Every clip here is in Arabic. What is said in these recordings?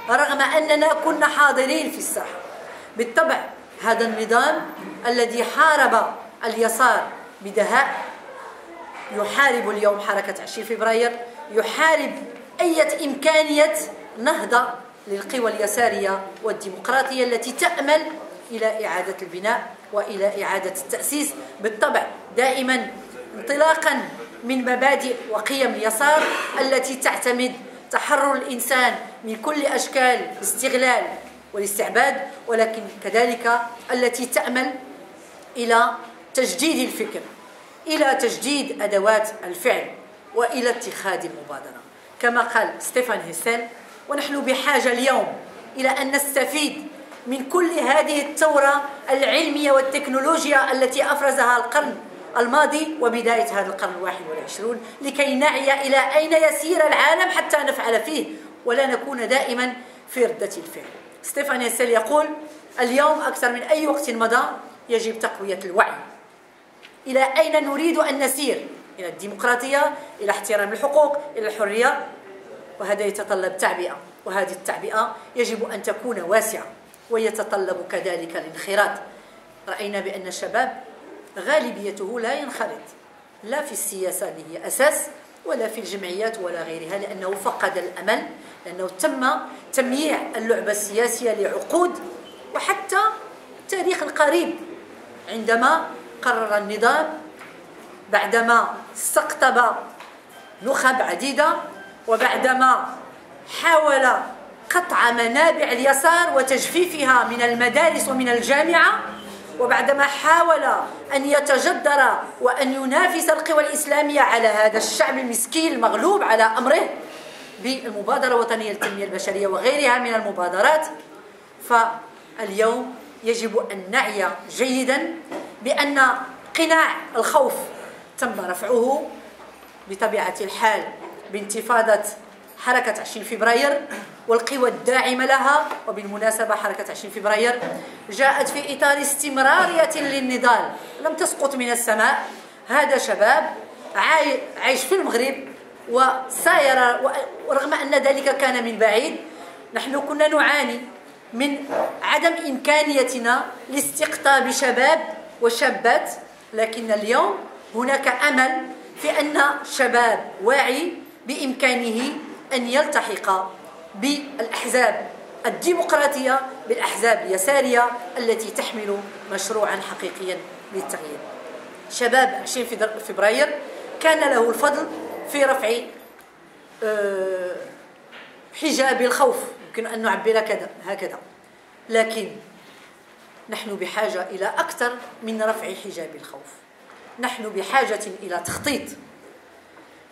رغم أننا كنا حاضرين في الساحة. بالطبع هذا النظام الذي حارب اليسار بدهاء يحارب اليوم حركة 20 فبراير، يحارب أي إمكانية نهضة للقوى اليسارية والديمقراطية التي تأمل إلى إعادة البناء وإلى إعادة التأسيس. بالطبع دائما انطلاقا من مبادئ وقيم اليسار التي تعتمد تحرر الإنسان من كل أشكال الاستغلال والاستعباد، ولكن كذلك التي تأمل إلى تجديد الفكر، إلى تجديد أدوات الفعل، وإلى اتخاذ المبادرة كما قال ستيفان هيسل. ونحن بحاجة اليوم إلى أن نستفيد من كل هذه الثورة العلمية والتكنولوجيا التي أفرزها القرن الماضي وبداية هذا القرن 21 لكي نعي إلى أين يسير العالم حتى نفعل فيه ولا نكون دائما في ردة الفعل. ستيفان هيسل يقول: اليوم أكثر من أي وقت مضى يجب تقوية الوعي. إلى أين نريد أن نسير؟ إلى الديمقراطية، إلى احترام الحقوق، إلى الحرية، وهذا يتطلب تعبئة، وهذه التعبئة يجب أن تكون واسعة ويتطلب كذلك الانخراط. رأينا بأن الشباب غالبيته لا ينخرط لا في السياسة اللي هي أساس ولا في الجمعيات ولا غيرها، لأنه فقد الأمل، لأنه تم تمييع اللعبة السياسية لعقود، وحتى التاريخ القريب عندما قرر النظام بعدما استقطب نخب عديدة وبعدما حاول قطع منابع اليسار وتجفيفها من المدارس ومن الجامعة، وبعدما حاول أن يتجدر وأن ينافس القوى الإسلامية على هذا الشعب المسكين المغلوب على أمره بالمبادرة الوطنية للتنمية البشرية وغيرها من المبادرات. فاليوم يجب أن نعي جيدا بأن قناع الخوف تم رفعه بطبيعة الحال بانتفاضة حركة 20 فبراير والقوى الداعمة لها. وبالمناسبة حركة 20 فبراير جاءت في إطار استمرارية للنضال، لم تسقط من السماء. هذا شباب عايش في المغرب وساير، ورغم أن ذلك كان من بعيد. نحن كنا نعاني من عدم إمكانيتنا لاستقطاب شباب وشابات، لكن اليوم هناك أمل في أن شباب واعي بإمكانه أن يلتحق بالأحزاب الديمقراطية، بالأحزاب اليسارية التي تحمل مشروعا حقيقيا للتغيير. شباب 20 فبراير كان له الفضل في رفع حجاب الخوف، يمكن أن نعبر هكذا، لكن نحن بحاجة إلى أكثر من رفع حجاب الخوف. نحن بحاجة إلى تخطيط،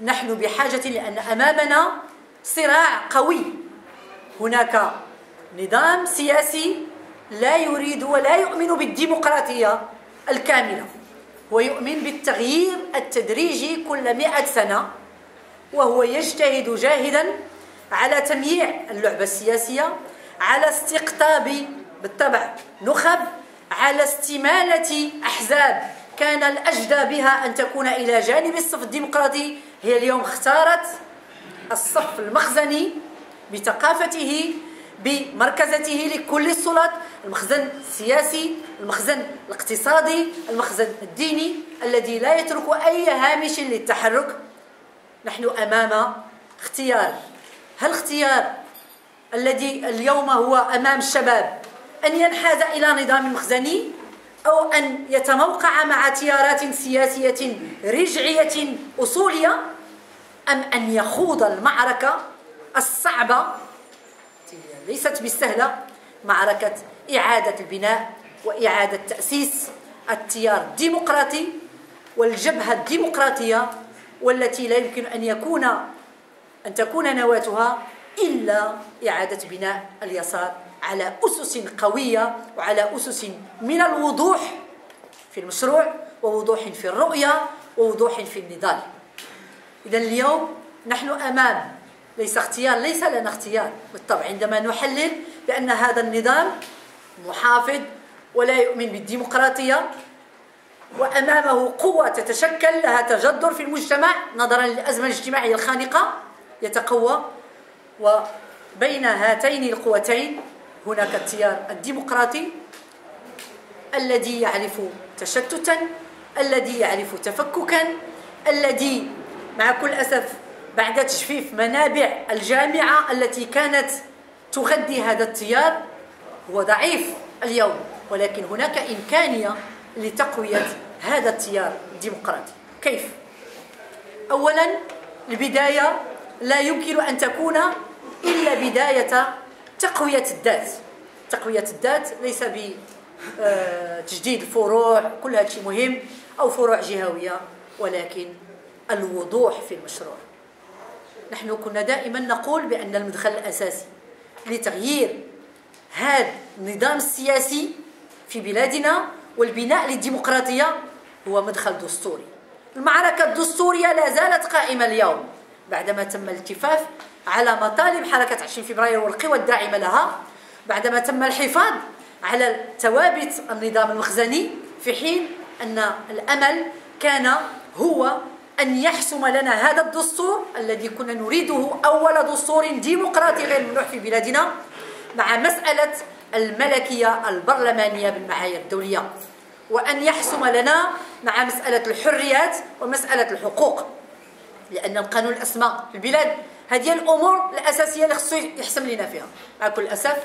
نحن بحاجة لأن أمامنا صراع قوي. هناك نظام سياسي لا يريد ولا يؤمن بالديمقراطية الكاملة، هو يؤمن بالتغيير التدريجي كل 100 سنة، وهو يجتهد جاهدا على تمييع اللعبة السياسية، على استقطاب بالطبع نخب، على استمالة أحزاب كان الأجدى بها أن تكون إلى جانب الصف الديمقراطي. هي اليوم اختارت الصف المخزني بثقافته بمركزته لكل السلطات، المخزن السياسي، المخزن الاقتصادي، المخزن الديني الذي لا يترك أي هامش للتحرك. نحن أمام اختيار، هل اختيار الذي اليوم هو أمام الشباب أن ينحاز إلى نظام مخزني أو أن يتموقع مع تيارات سياسية رجعية أصولية، أم أن يخوض المعركة الصعبة ليست بالسهلة، معركة إعادة البناء وإعادة تأسيس التيار الديمقراطي والجبهة الديمقراطية، والتي لا يمكن أن تكون نواتها إلا إعادة بناء اليسار على أسس قوية وعلى أسس من الوضوح في المشروع ووضوح في الرؤية ووضوح في النضال. إذن اليوم نحن أمام ليس لنا اختيار بالطبع عندما نحلل بأن هذا النظام محافظ ولا يؤمن بالديمقراطية، وأمامه قوة تتشكل لها تجذر في المجتمع نظرا للأزمة الاجتماعية الخانقة، يتقوى بين هاتين القوتين هناك التيار الديمقراطي الذي يعرف تشتتا، الذي يعرف تفككا، الذي مع كل أسف بعد تجفيف منابع الجامعة التي كانت تغذي هذا التيار هو ضعيف اليوم، ولكن هناك إمكانية لتقوية هذا التيار الديمقراطي. كيف؟ أولا، البداية لا يمكن أن تكون إلا بداية تقوية الذات. تقوية الذات ليس بتجديد الفروع، كل هذا شيء مهم، أو فروع جهوية، ولكن الوضوح في المشروع. نحن كنا دائما نقول بأن المدخل الأساسي لتغيير هذا النظام السياسي في بلادنا والبناء للديمقراطية هو مدخل دستوري. المعركة الدستورية لا زالت قائمة اليوم بعدما تم الالتفاف على مطالب حركة 20 فبراير والقوى الداعمة لها، بعدما تم الحفاظ على ثوابت النظام المخزني، في حين أن الأمل كان هو أن يحسم لنا هذا الدستور الذي كنا نريده أول دستور ديمقراطي غير ممنوع في بلادنا، مع مسألة الملكية البرلمانية بالمعايير الدولية، وأن يحسم لنا مع مسألة الحريات ومسألة الحقوق، لأن القانون الأسمى في البلاد هذه الأمور الأساسية اللي خصو يحسم لنا فيها. مع كل أسف